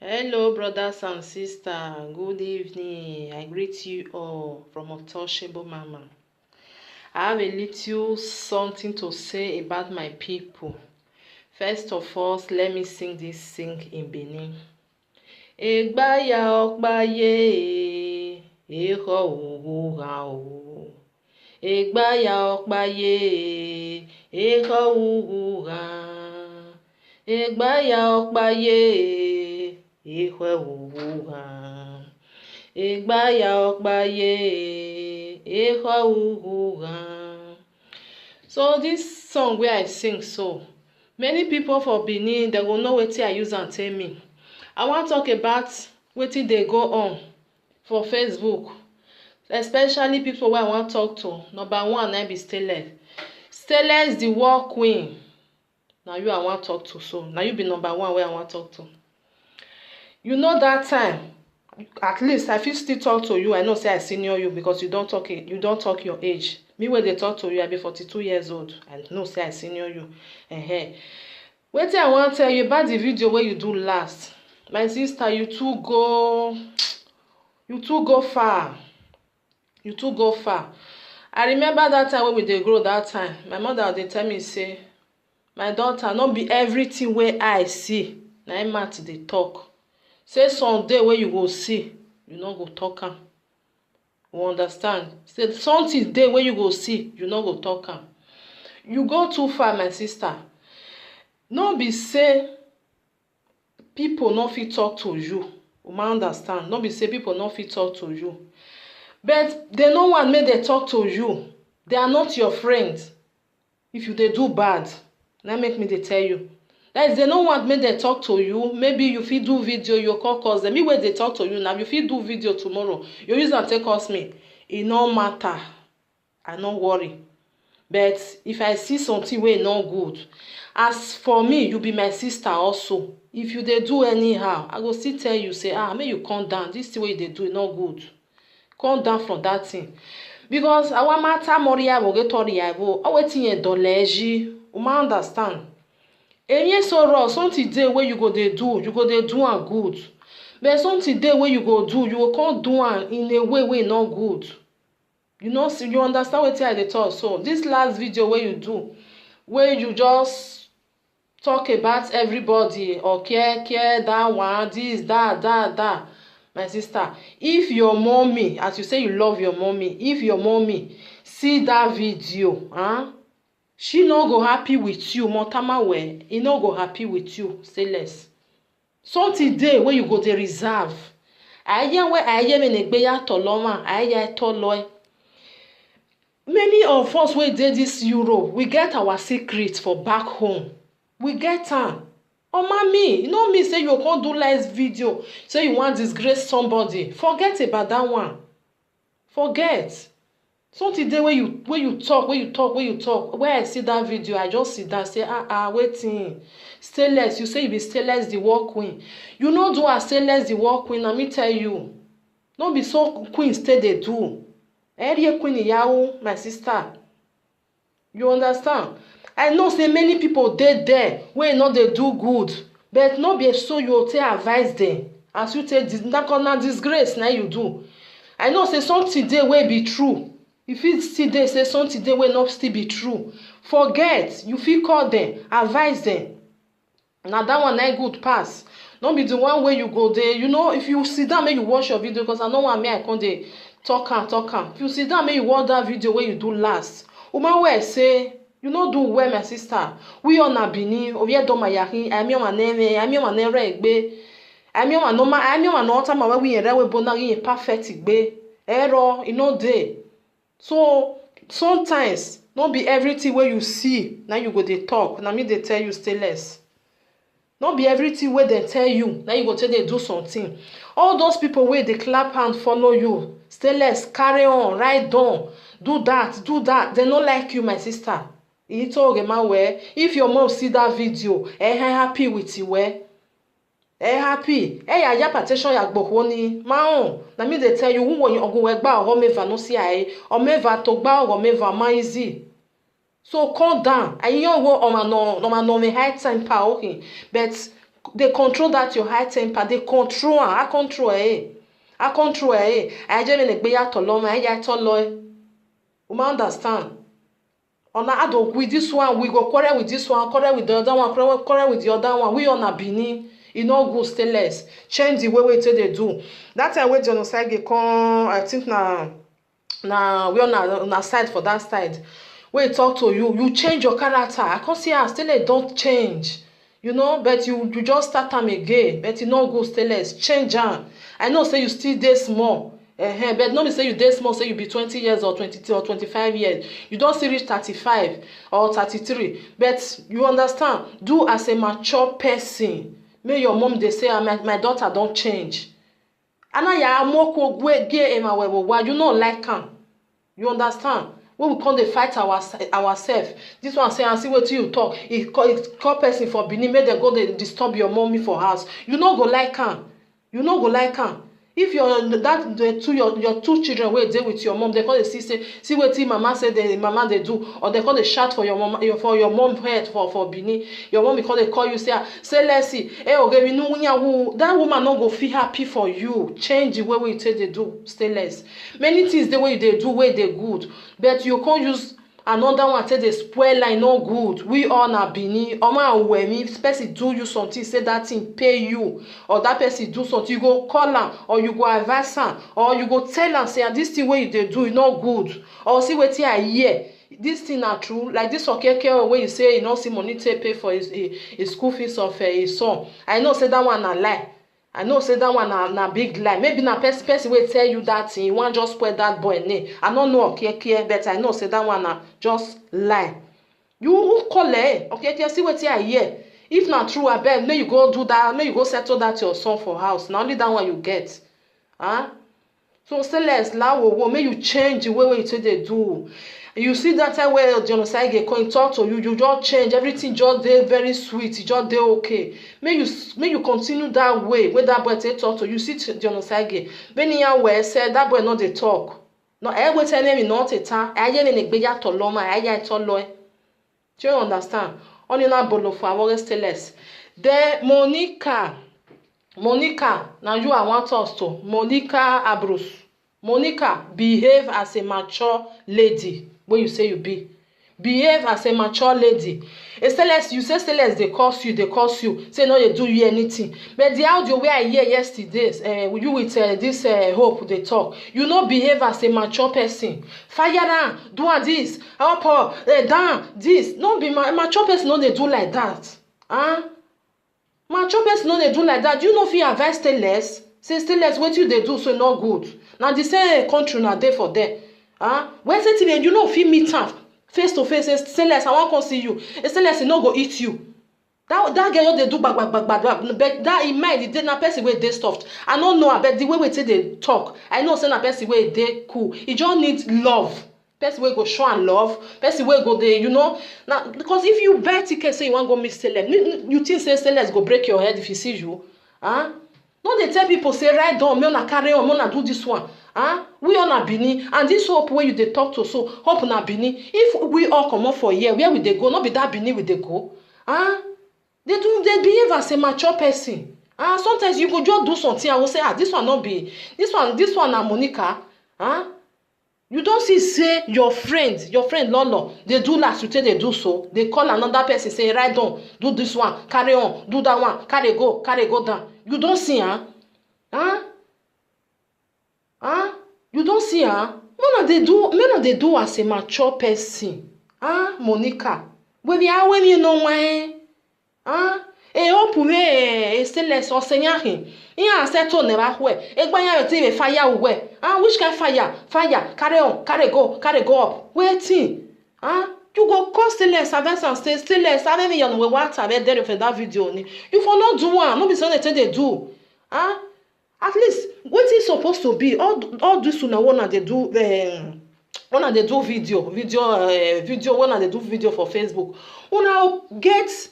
Hello, brothers and sisters. Good evening. I greet you all from Untouchable Mama. I have a little something to say about my people. First of all, let me sing this sing in Benin. Egbaya okpaye, eho uhuha o. Egbaya okpaye, eho uhuha. Egbaya okpaye, eho uhuha. Egbaya okpaye, eho uhuha. So this song where I sing so, many people for Benin, they will know wetin I use and tell me. I wan talk about wetin dey go on for Facebook, especially people wey I wan talk to. Number one na be Stainless. Stainless the war queen. Na you I wan talk to so. Na you be number one wey I wan talk to. You know that time, at least I fit still talk to you. I know say I senior you because you don talk your age. Me wey dey talk to you, I be 42 years old. I know say I senior you. Wetin I wan tell you about the video wey you do last. My sister, you too go far. You too go far. I remember that time when we dey grow that time. My mother dey tell me say, my daughter, no be everything wey I see na im mouth dey talk. Say someday wey you go see, you no go talk am. You understand? Say something dey wey you go see, you no go talk am. You go too far, my sister. No be say people no fit talk to you. You understand? No be say people no fit talk to you. But they no want make they talk to you. They are not your friends. If you dey do bad, na make me dey tell you. That is, they no want make they talk to you. Maybe you fit do video, you call them. Me wey they talk to you now, you fit do video tomorrow. You use am take us me. E no matter. I no worry. But if I see something wey no good, as for me, you be my sister also. If you dey do anyhow, I go still tell you, say, make you calm down. This thing wey you dey do, e no good. Calm down from that thing. Because our matter moria go get toriabo. O wetin ye doleji. You understand? Any sorrow, something dey wey you go dey do, am good. But something dey wey you go do, you go come do am in a way wey no good. You know, you understand wetin I dey talk. So this last video wey you do, where you just talk about everybody or care that one, this, that. My sister, if your mommy, as you say you love your mommy, if your mommy see that video, she no go happy with you. Motama we, e no go happy with you. Say less. Something dey wey you go dey reserve. Aye we aye me negbeya toloma, aye toloi. Many of us wey dey this Europe, we get our secrets for back home. We get am. Oh mommy, you know me say you can't do live video, say you want disgrace somebody. Forget about that one. Forget. Something dey where you talk. Where I see that video, I just sit down, say, waiting. Stainless, you say you be Stainless the war queen. You no do as Stainless the war queen, let me tell you. No be so queen stay dey do. Area queen iyawo, my sister. You understand? I know say many people dey there wey no dey do good, but no be so you take advise them. As you take na disgrace na you do. I know say something dey wey be true. If it still dey say something dey wey no still be true, forget. You fit call them, advise them. Na that one na good pass. No be the one wey you go there. You know, if you sit down make you watch your video, because I no want me I come dey talk am. If you sit down make you watch that video wey you do last, woman wey say you no do well, my sister. We on a Benin, ovie do mayahin, ami on neme, ami on nere egbe, ami on no ma, ami on no time where we ere we bona in perfect egbe. Error, e no dey. So sometimes not be everything where you see now you go dey talk. Na me dey tell you Stainless. Not be everything where they tell you now you go tell they do something. All those people where they clap hand follow you. Stainless, carry on, write down, do that. They not like you, my sister. If your mom see that video, happy with you, happy. Ya patation ya gbokoni. Maon, na me they tell you who when you go egba or meva no see or meva togba or meva maizi. So calm down. I know what no me high time pa okay. But They control that your high temper. They control. I control I control I just mean be ya tolo I ya tolo. You understand? On adult with this one, we go quarrel with this one, quarrel with the other one, quarrel with the other one. We on a Bini. You no go stay less. Change the way they do. That time when genocide come, I think na we on a side for that side. When talk to you, you change your character. I can't see how still don't change. You know, but you just start them again. But you no go stay less. Change am. I know say you still dey small. But no be say you dey small, say you be 20 years or 22 or 25 years. You don't still reach 35 or 33. But you understand, do as a mature person. May your mom dey say, my daughter don't change. And I am more gay why you not like am. You understand? When we come dey fight ourselves, this one say and see what you talk. He call person for Benin, make dem go dey disturb your mommy for house. You no go like am. You no go like am. If your two children wey dey with your mom, they call dey see wetin mama say the mama dey do, or they call dey shout for your mom head for Benin. Your mom call dey call you say Celesty, that woman no go feel happy for you. Change the way we take dey do, stay less. Many things the way you dey do, way dey good, but you can't use another one say dey spoil line no good. We all na Benin. Oma Uwemi, if person do you something, say that thing pay you, or that person do something, you go call am, or you go advise am, or you go tell am say this thing wey you dey do e no good, or see wetin I hear. This thing na true. Like this okeke wey you say you no see money take pay for his school fees of his son. I know say that one na lie. I know say that one na big lie. Maybe na person will tell you that thing. You want just spoil that boy name. I don't know okay, but I know say that one na just lie. You call it okay, see what I hear. If not true, I bet may you go do that, may you go settle that your son for house. Now only that one you get. Huh? So say less loud, may you change the way you say they do. You see that time where genocide get come talk to you, you just change everything, just dey very sweet, you just dey okay. May you continue that way. When that boy take talk to you, see genocide get. Beniya where said that boy not dey talk. No, I will tell him not a time. I hear in a beya to loma, I hear to loy. Do you understand? Only na bolo for our stay less. Then Monica, now you are want us to Monica Abrus. Monica, behave as a mature lady. When you say you be, behave as a mature lady. You say Celeste, they curse you. Say no, they do you anything. But the audio where I hear yesterday, you with this hope they talk. You not behave as a mature person. Fire down, do this, up, down, this. No be mature person. No, they do like that. Huh? Mature person. No, they do like that. You know if you advise Celeste, say Celeste, what you they do so not good. Now the same country now there for them. When say to you know if you meet am face to face, say less I wan come see you. Say less e no go eat you. That girl they do bag, but that in mind dey na person wey dey soft. I no know about the way we take dey talk. I know say na person wey dey cool. E just need love. Person wey go show am love. Person wey go dey, you know. Now because if you buy ticket say you wan go meet Celeste, you think say Celeste go break your head if he see you? No dey tell people say right down, me una carry on, me una do this one. We all na Benin, and this hope where you dey talk to so hope na Benin. If we all come up for here, where will they go? Not be that Benin will they go. They behave as a mature person. Sometimes you go just do something. I will say, this one not be this one na Monica. You don't see say your friend Lolo, they do last you tell they do so. They call another person say right down, do this one, carry on, do that one, carry go down. You don't see, you don't see, When they do as a mature person. Monica. When you know why? Celeste or Senyahin. Yeah, settle never where. Egbanya you fire where? Which kind fire? Carry on, carry go up. Waiting. You go call Celeste, advance and stay Celeste. I mean, you know what I read there for that video. You for not do one. No be something they do. At least what is supposed to be all this una wanna they do when they do video when they do video for Facebook. Una get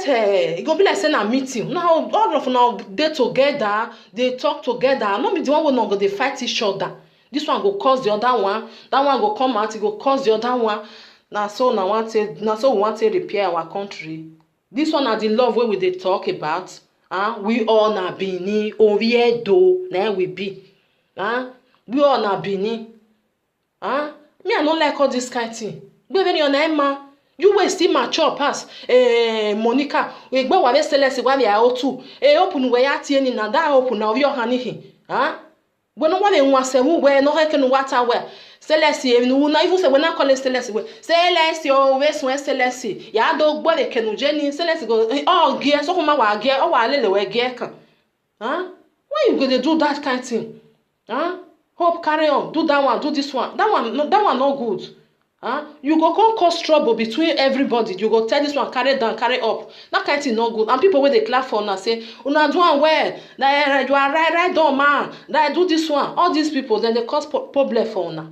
it go be like saying a meeting. Now all of now they together, they talk together. Not be the one not go they fight each other. This one go cause the other one, that one go come out, it go cause the other one. Now so we want to repair our country. This one na the love wey we dey talk about. We all na Benin, Oriedo, na we be. We all na Benin. Me I no like all this kind thing. Gbeveni ona ema. You wey still mature pass. Monica, we gbe wa be selesi wa be otu. Open we ya tie ni na da open na oyo hanihi. We no wa be nwa se wu we no heke no wata we. Selesi enu na even se we na call selesi we. Selesi o we so selesi. Ya do gbo le kenu je ni selesi go gie so kuma wa gie o wa lele we gie kan. Why you go dey do that kind thing? Hope carry on, do that one, do this one. That one not good. You go come cause trouble between everybody. You go tell this one carry down, carry up. That kind thing not good. And people when they clap for una say, una do one well. That you are right down, man. That do this one. All these people then they cause problem for una.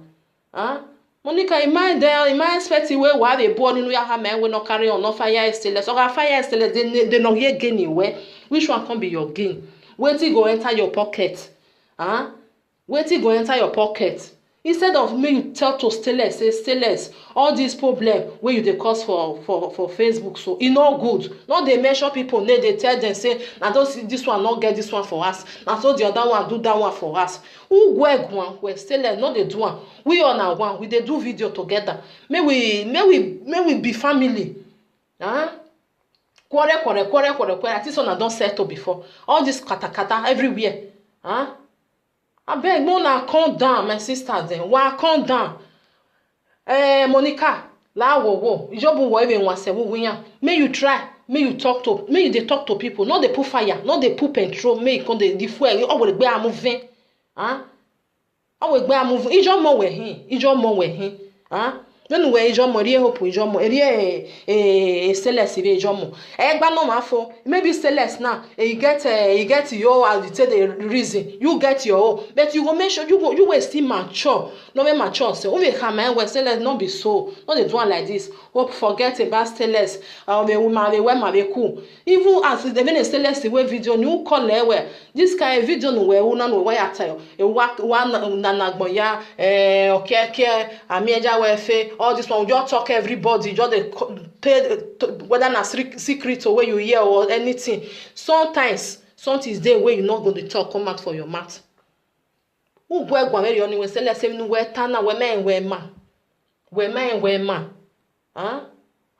Monica, in my expecting where they born in your man will not carry on, no fire still. So fire still they not get gain where. Which one can be your gain? Wait till go enter your pocket. Wait till go enter your pocket. Instead of me you tell to stay less all this problem where you dey cause for Facebook, so e no good. Not dey measure people name, they tell them say na this one not get this one for us, na so the other one do that one for us. Who one we stay less, not dey do one. We all na one, we dey do video together. May we be family. Quarrel. At least una don settle before. All this kata everywhere. Abeg, Mona, calm down, my sister. Then, why calm down? Monica, la wo. Ijobu wo even wan se wo wiyan. May you try, may you talk to people. Not they put fire, not they put petrol. May you come the fuel. Oh, we gbe amuvin. Oh, we gbe amuvin. Ijo mo we hin. Nenu we ijo mo ri hope ijo mo ri Celeste be ijo mo gba no ma fo maybe Celeste now you get your as you say the reason you get your own, but you go make sure you will still mature, no be mature say we come we Celeste not be so, not dey do one like this. Hope forget about Celeste the woman we ma cool. Even as the even Celeste we video you call we this kind video no we una no we atayo e wa na nagboya okay amieja we fe. All this one, we just talk everybody, just they whether na secret or where you hear or anything. Sometimes, something is there where you're not going to talk, come out for your mouth. Who go where you only say let's say no where tana where man. I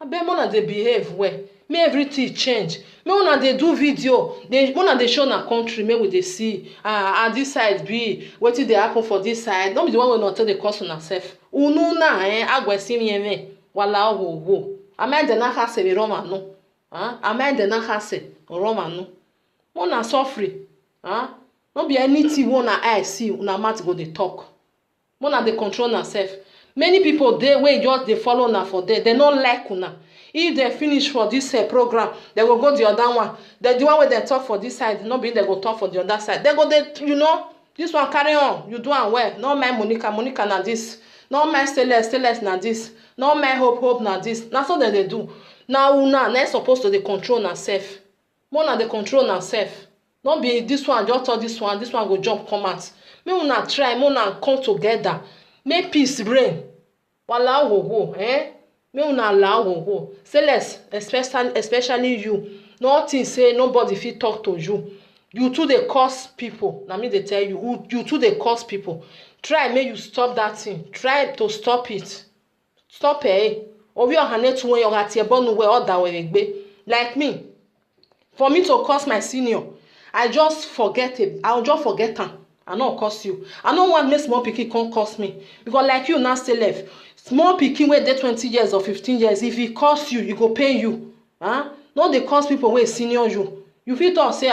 bet more they behave where. May everything change. May una they do video. They show na country. May we they see. And this side be what did they happen for this side. Don't be the one we not tell the cost on herself. Unu na agwe simi me wala wo. Amende na hase be Roma no. Amende na hase Roma no. Una suffer. No be anything una I see una mouth go dey talk. Una dey control herself. Many people they wey just dey follow una for there. They no like una. If they finish for this program, they will go the other one. The one where they talk for this side, not be they go talk for the other side. They go this one carry on. You do and well. No my Monica na this. No my Celeste na this. No my hope na this. That's all that they do. Now una they supposed to they control herself. More they control herself. Not be this one just talk this one go jump come out. May una try, una come together. Make peace reign. Wala wo May una allow wo. Celeste, especially you. Nothing say nobody fit talk to you. You too they cause people. Na me they tell you. You too they cause people. Try make you stop that thing. Try to stop it. Stop Obi ohanetu when you got your bonu we other way. Like me. For me to curse my senior, I'll just forget them. I not curse you. I don't want make small pikin come curse me. Because like you now still left. Small pikin wey dey 20 years or 15 years, if he curse you, he go pay you. No dey curse people wey senior you. You fit talk say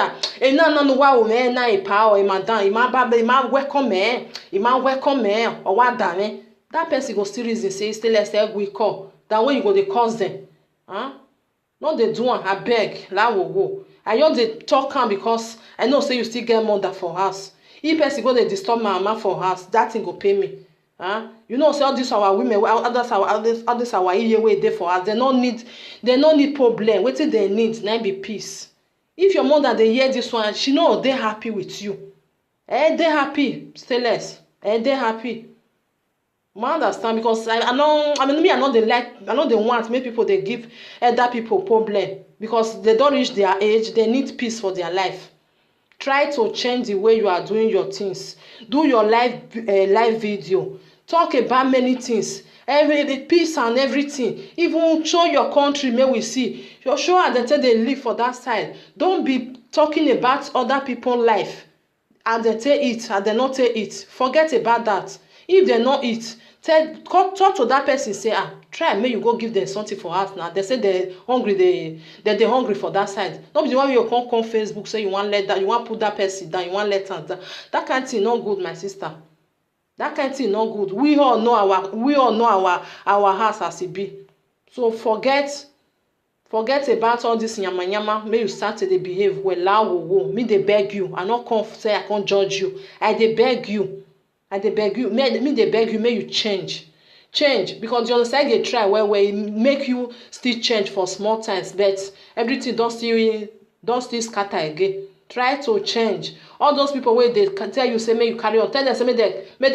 no wa o me na e pa o e madam, e ma welcome or what dame. That person go still reason say still let's say we call. That way you go dey curse them. No dey do one abeg la wo. I just dey talk am because I know say you still get mother for house. If person go dey disturb my mama for house, that thing go pay me. You know, say all this our women, others our ear way there for us. They no need problem. What they need, now be peace. If your mother they hear this one, she know they happy with you. They happy, stay less. They happy. I understand because I know they want make people they give other people problem. because they don't reach their age. They need peace for their life. Try to change the way you are doing your things. Do your live video. Talk about many things. The peace and everything. Even show your country, may we see. Show how they live for that side. Don't be talking about other people's life. And they take it, and they not take it. Forget about that. If they not eat, talk to that person. Say, try, may you go give them something for us now. They say they're hungry. They're hungry for that side. Not be the one you come Facebook say you want let that, you want put that person down, you want let her down. That kind of thing not good, my sister. That kind of thing not good. We all know our house as it be. So forget about all this yama yama. May you start to behave well. Me they beg you. I not come say I can't judge you. I they beg you. Me they beg you. May you change, because you understand they try where make you still change for small times, but everything don't still scatter again. Try to change. All those people where they can tell you say make you carry on. Tell them say make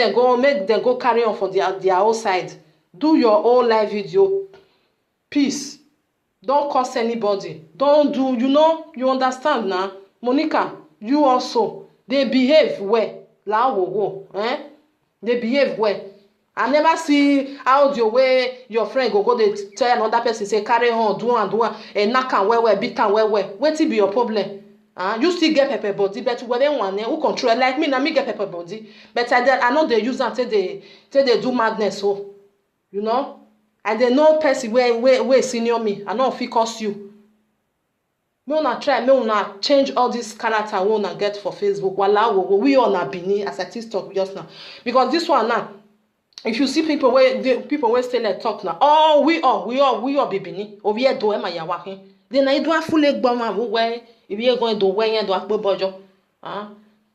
them go carry on for their own side. Do your own live video. Peace. Don't curse anybody. Don't do, you understand now. Monica, you also, they behave well. They behave well. I never see how the way your friend go they tell another person say carry on, do and knock and well, beat and well. What be your problem? You still get pepper body, but when one who control like me, now me get pepper body. But I know they use and say they do madness, so and they know person where senior me. I know if he cost you. Me wanna try, me wanna change all this character we wanna get for Facebook. We all na Bini as I talk just now. Because this one now, if you see people where say like talk now, we all be Bini. Or we do ema ya wahin. Then I do a full leg bomb where if you are going to where you do a bojo.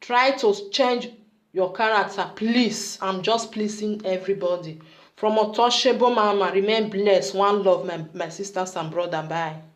Try to change your character, please. I'm just pleasing everybody. From Untouchable Mama, remain blessed. One love, my sisters and brother. Bye.